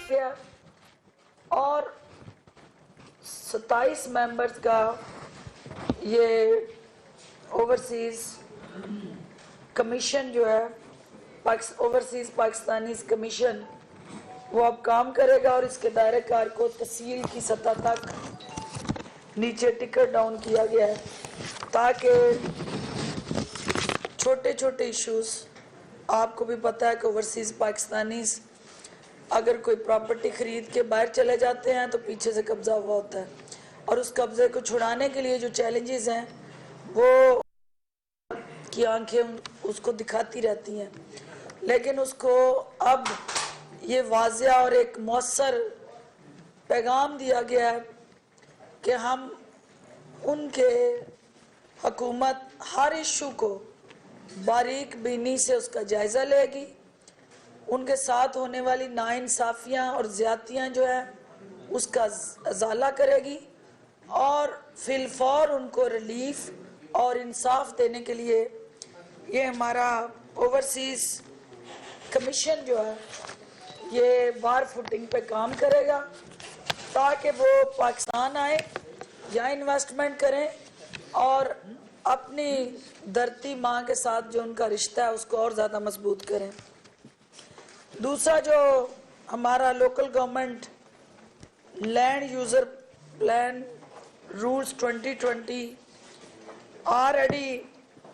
گیا اور 27 ممبرز کا یہ اوورسیز کمیشن جو ہے اوورسیز پاکستانیز کمیشن وہ اب کام کرے گا اور اس کے دائرہ کار کو تحصیل کی سطح تک نیچے ٹکٹ ڈاؤن کیا گیا ہے تاکہ چھوٹے چھوٹے ایشوز، آپ کو بھی پتہ ہے کہ اوورسیز پاکستانیز اگر کوئی پراپرٹی خرید کے باہر چلے جاتے ہیں تو پیچھے سے قبضہ ہوا ہوتا ہے اور اس قبضے کو چھڑانے کے لیے جو چیلنجز ہیں وہ کی آنکھیں اس کو دکھاتی رہتی ہیں، لیکن اس کو اب یہ واضح اور ایک مؤثر پیغام دیا گیا ہے کہ ہم ان کے حکومت ہر ایشو کو باریک بینی سے اس کا جائزہ لے گی، ان کے ساتھ ہونے والی ناانصافیاں اور زیادتیاں جو ہیں اس کا ازالہ کرے گی اور فی الفور ان کو ریلیف اور انصاف دینے کے لیے یہ ہمارا اوورسیز کمیشن جو ہے یہ وار فوٹنگ پہ کام کرے گا تاکہ وہ پاکستان آئیں یا انویسٹمنٹ کریں اور اپنی دھرتی ماں کے ساتھ جو ان کا رشتہ ہے اس کو اور زیادہ مضبوط کریں۔ دوسرا جو ہمارا local government land user plan rules 2020 already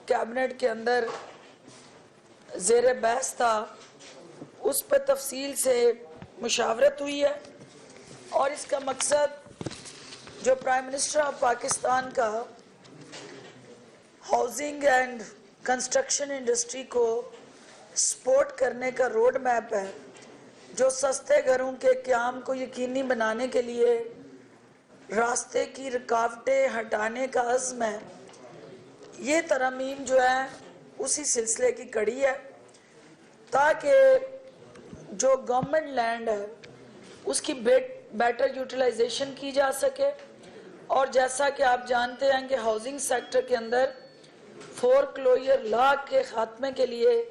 cabinet کے اندر زیر بحث تھا، اس پہ تفصیل سے مشاورت ہوئی ہے اور اس کا مقصد جو پرائم منسٹر آف پاکستان کا ہاؤسنگ اینڈ کنسٹرکشن انڈسٹری کو سپورٹ کرنے کا روڈ میپ ہے، جو سستے گھروں کے قیام کو یقینی بنانے کے لیے راستے کی رکاوٹیں ہٹانے کا عزم ہے، یہ ترامیم جو ہے اسی سلسلے کی کڑی ہے تاکہ جو گورنمنٹ لینڈ ہے اس کی بیٹر یوٹیلائزیشن کی جا سکے اور جیسا کہ آپ جانتے ہیں کہ ہاؤسنگ سیکٹر کے اندر فور کلوئر لا کے خاتمے کے لیے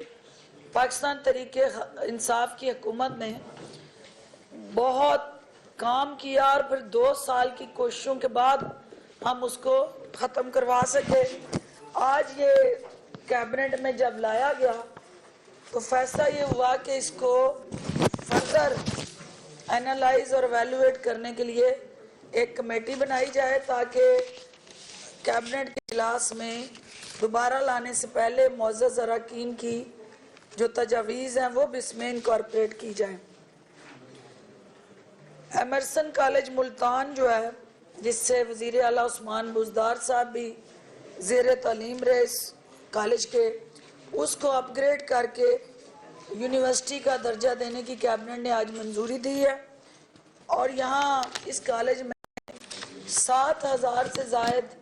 پاکستان تحریک انصاف کی حکومت نے بہت کام کیا اور پھر 2 سال کی کوششوں کے بعد ہم اس کو ختم کروا سکے۔ آج یہ کیبنٹ میں جب لایا گیا تو فیصلہ یہ ہوا کہ اس کو فردر اینالائز اور ایویلویٹ کرنے کے لیے ایک کمیٹی بنائی جائے تاکہ کیبنٹ کے اجلاس میں دوبارہ لانے سے پہلے معزز اراکین کی جو تجاویز ہیں وہ بھی اس میں انکارپوریٹ کی جائیں۔ ایمرسن کالج ملتان جو ہے جس سے وزیر اعلیٰ عثمان بزدار صاحب بھی زیر تعلیم رہے اس کالج کے، اس کو اپ گریڈ کر کے یونیورسٹی کا درجہ دینے کی کیبنٹ نے آج منظوری دی ہے اور یہاں اس کالج میں 7,000 سے زائد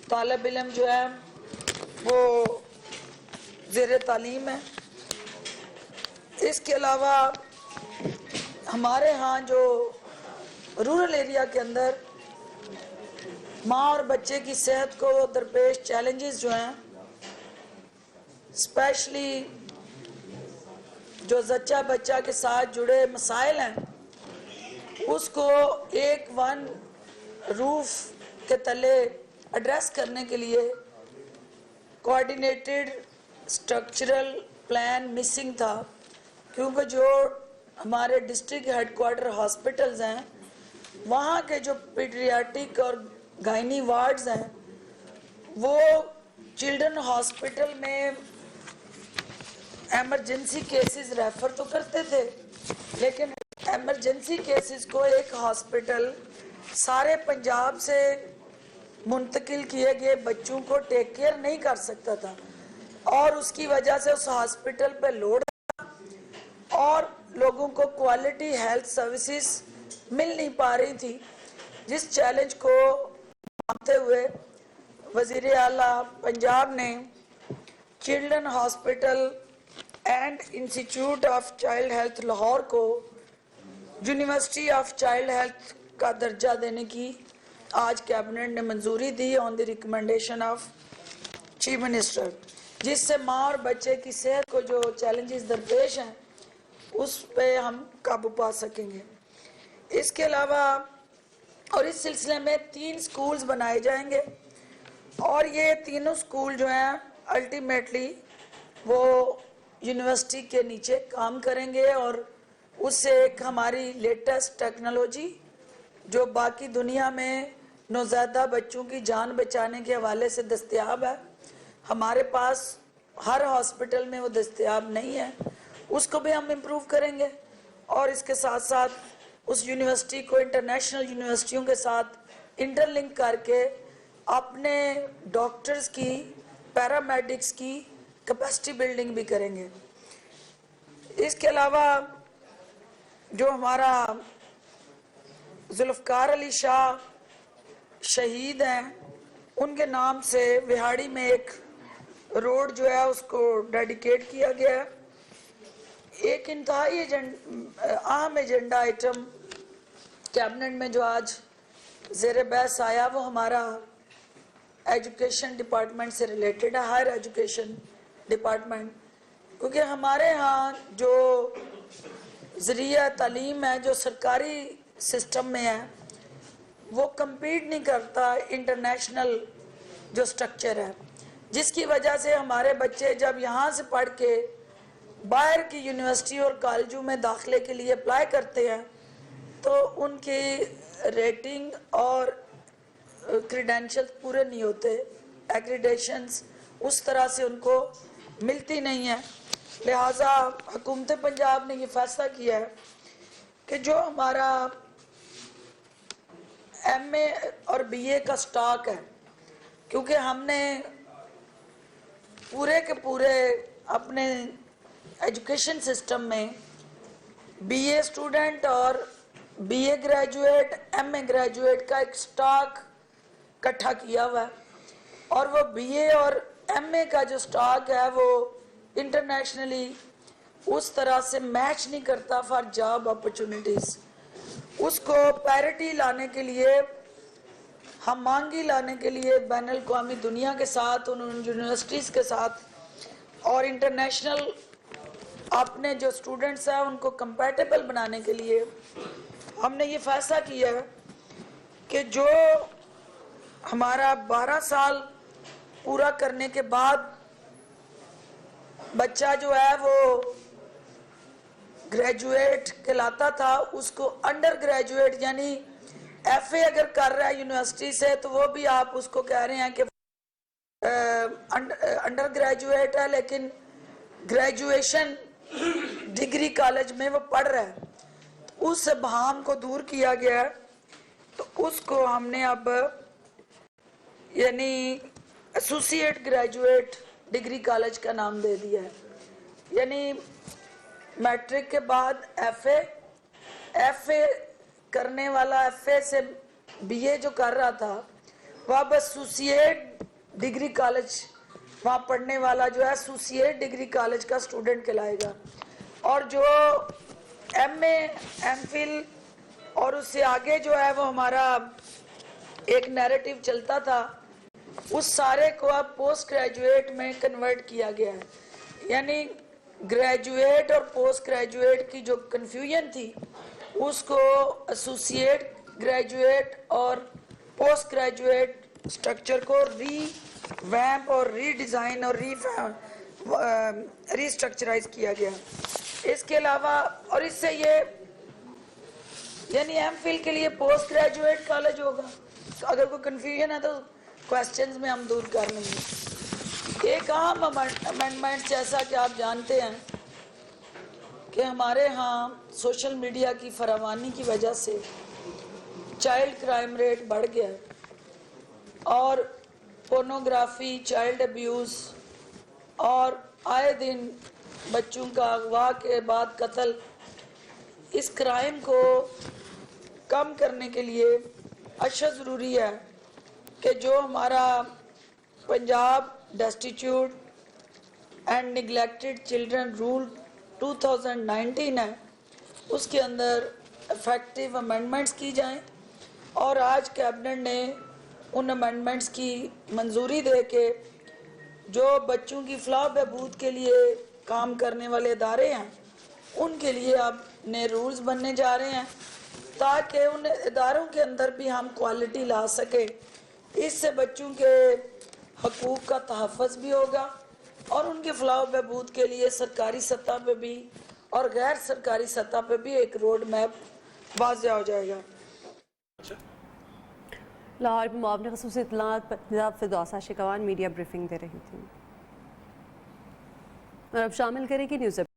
طالب علم جو ہے وہ زیر تعلیم ہے۔ اس کے علاوہ ہمارے ہاں جو رورل ایریا کے اندر ماں اور بچے کی صحت کو درپیش چیلنجز جو ہیں اسپیشلی جو زچہ بچہ کے ساتھ جڑے مسائل ہیں اس کو ایک ون روف کے تلے ایڈریس کرنے کے لیے کوآرڈینیٹڈ سٹرکچرل پلان مسنگ تھا، کیونکہ جو ہمارے ڈسٹرکٹ ہیڈ کوارٹر ہاسپٹلز ہیں وہاں کے جو پیڈیاٹرک اور گائنی وارڈز ہیں وہ چلڈرن ہاسپٹل میں ایمرجنسی کیسز ریفر تو کرتے تھے لیکن ایمرجنسی کیسز کو ایک ہاسپٹل سارے پنجاب سے منتقل کیے گئے بچوں کو ٹیک کیئر نہیں کر سکتا تھا اور اس کی وجہ سے اس ہاسپٹل پہ لوڈ اور لوگوں کو کوالٹی ہیلتھ سروسز مل نہیں پا رہی تھی، جس چیلنج کو مانتے ہوئے وزیر اعلیٰ پنجاب نے children hospital and institute of child health Lahore کو یونیورسٹی آف چائلڈ ہیلتھ کا درجہ دینے کی آج کیبنٹ نے منظوری دی آن دی ریکمنڈیشن آف چیف منسٹر، جس سے ماں اور بچے کی صحت کو جو چیلنجز درپیش ہیں اس پہ ہم قابو پا سکیں گے۔ اس کے علاوہ اور اس سلسلے میں 3 سکولز بنائے جائیں گے، اور یہ تینوں سکول جو ہیں الٹیمیٹلی وہ یونیورسٹی کے نیچے کام کریں گے، اور اس سے ایک ہماری لیٹسٹ ٹیکنالوجی جو باقی دنیا میں نوزائیدہ بچوں کی جان بچانے کے حوالے سے دستیاب ہے، ہمارے پاس ہر ہاسپٹل میں وہ دستیاب نہیں ہے، اس کو بھی ہم امپروو کریں گے، اور اس کے ساتھ ساتھ اس یونیورسٹی کو انٹرنیشنل یونیورسٹیوں کے ساتھ انٹر لنک کر کے اپنے ڈاکٹرز کی، پیرامیڈکس کی کیپیسٹی بلڈنگ بھی کریں گے۔ اس کے علاوہ جو ہمارا ذوالفقار علی شاہ شہید ہیں، ان کے نام سے وہاڑی میں ایک روڈ جو ہے اس کو ڈیڈیکیٹ کیا گیا ہے۔ ایک انتہائی اہم ایجنڈا آئٹم کیبنٹ میں جو آج زیر بحث آیا وہ ہمارا ایجوکیشن ڈپارٹمنٹ سے ریلیٹڈ ہے، ہائر ایجوکیشن ڈپارٹمنٹ، کیونکہ ہمارے ہاں جو ذریعہ تعلیم ہے جو سرکاری سسٹم میں ہے وہ کمپیٹ نہیں کرتا انٹرنیشنل جو سٹرکچر ہے، جس کی وجہ سے ہمارے بچے جب یہاں سے پڑھ کے باہر کی یونیورسٹی اور کالجوں میں داخلے کے لیے اپلائی کرتے ہیں تو ان کی ریٹنگ اور کریڈینشل پورے نہیں ہوتے، ایکریڈیشنز اس طرح سے ان کو ملتی نہیں ہیں۔ لہٰذا حکومت پنجاب نے یہ فیصلہ کیا ہے کہ جو ہمارا ایم اے اور بی اے کا سٹاک ہے، کیونکہ ہم نے پورے کے پورے اپنے ایجوکیشن سسٹم میں بی اے اسٹوڈنٹ اور B A graduate, M A graduate کا ایک سٹاک اکٹھا کیا ہوا ہے، اور وہ بی اے اور ایم اے کا جو سٹاک ہے وہ انٹرنیشنلی اس طرح سے میچ نہیں کرتا فار جاب اپرچونٹیز۔ اس کو پیرٹی لانے کے لیے، ہم مانگی لانے کے لیے بین الاقوامی دنیا کے ساتھ، ان یونیورسٹیز کے ساتھ اور انٹرنیشنل اپنے جو سٹوڈنٹس ہیں ان کو کمپیٹیبل بنانے کے لیے ہم نے یہ فیصلہ کیا ہے کہ جو ہمارا 12 سال پورا کرنے کے بعد بچہ جو ہے وہ گریجویٹ کہلاتا تھا، اس کو انڈر گریجویٹ یعنی ایف اے اگر کر رہا ہے یونیورسٹی سے تو وہ بھی آپ اس کو کہہ رہے ہیں کہ انڈر گریجویٹ ہے لیکن گریجویشن ڈگری کالج میں وہ پڑھ رہا ہے، اس ابہام کو دور کیا گیا ہے۔ تو اس کو ہم نے اب یعنی ایسوسیٹ گریجویٹ ڈگری کالج کا نام دے دیا ہے، یعنی میٹرک کے بعد ایف اے کرنے والا، ایف اے سے بی اے جو کر رہا تھا وہ اب ایسوسیٹ ڈگری کالج وہاں پڑھنے والا جو ہے ایسوسیٹ ڈگری کالج کا سٹوڈنٹ کہلائے گا، اور جو ایم اے، ایم فل اور اس سے آگے جو ہے وہ ہمارا ایک نیریٹو چلتا تھا، اس سارے کو اب پوسٹ گریجویٹ میں کنورٹ کیا گیا ہے۔ یعنی گریجویٹ اور پوسٹ گریجویٹ کی جو کنفیوژن تھی اس کو ایسوسیٹ گریجویٹ اور پوسٹ گریجویٹ سٹرکچر کو ری ویمپ اور ری ڈیزائن اور ری سٹرکچرائز کیا گیا۔ اس کے علاوہ اور اس سے یہ یعنی ایم فل کے لیے پوسٹ گریجویٹ کالج ہوگا، اگر کوئی کنفیوژن ہے تو کوسچنز میں ہم دور کر لیں گے۔ ایک اہم امینڈمنٹ جیسا کہ آپ جانتے ہیں کہ ہمارے ہاں سوشل میڈیا کی فراوانی کی وجہ سے چائلڈ کرائم ریٹ بڑھ گیا ہے، اور پورنوگرافی، چائلڈ ابیوز اور آئے دن بچوں کا اغوا کے بعد قتل، اس کرائم کو کم کرنے کے لیے اشد ضروری ہے کہ جو ہمارا Punjab destitute and neglected children rule 2019 ہے، اس کے اندر افیکٹو امینڈمنٹس کی جائیں، اور آج کیبنٹ نے ان امینڈمنٹس کی منظوری دے کے جو بچوں کی فلاح بہبود کے لیے کام کرنے والے ادارے ہیں ان کے لیے اب نئے رولز بننے جا رہے ہیں تاکہ ان اداروں کے اندر بھی ہم کوالٹی لا سکیں. اس سے بچوں کے حقوق کا تحفظ بھی ہوگا اور ان کے فلاح و بہبود کے لیے سرکاری سطح پہ بھی اور غیر سرکاری سطح پہ بھی ایک روڈ میپ واضح ہو جائے گا. لاہور میں معاون خصوصی اطلاعات پر فردوسہ شکوان میڈیا بریفنگ دے رہی تھیں. اور اب شامل کرے گی نیوز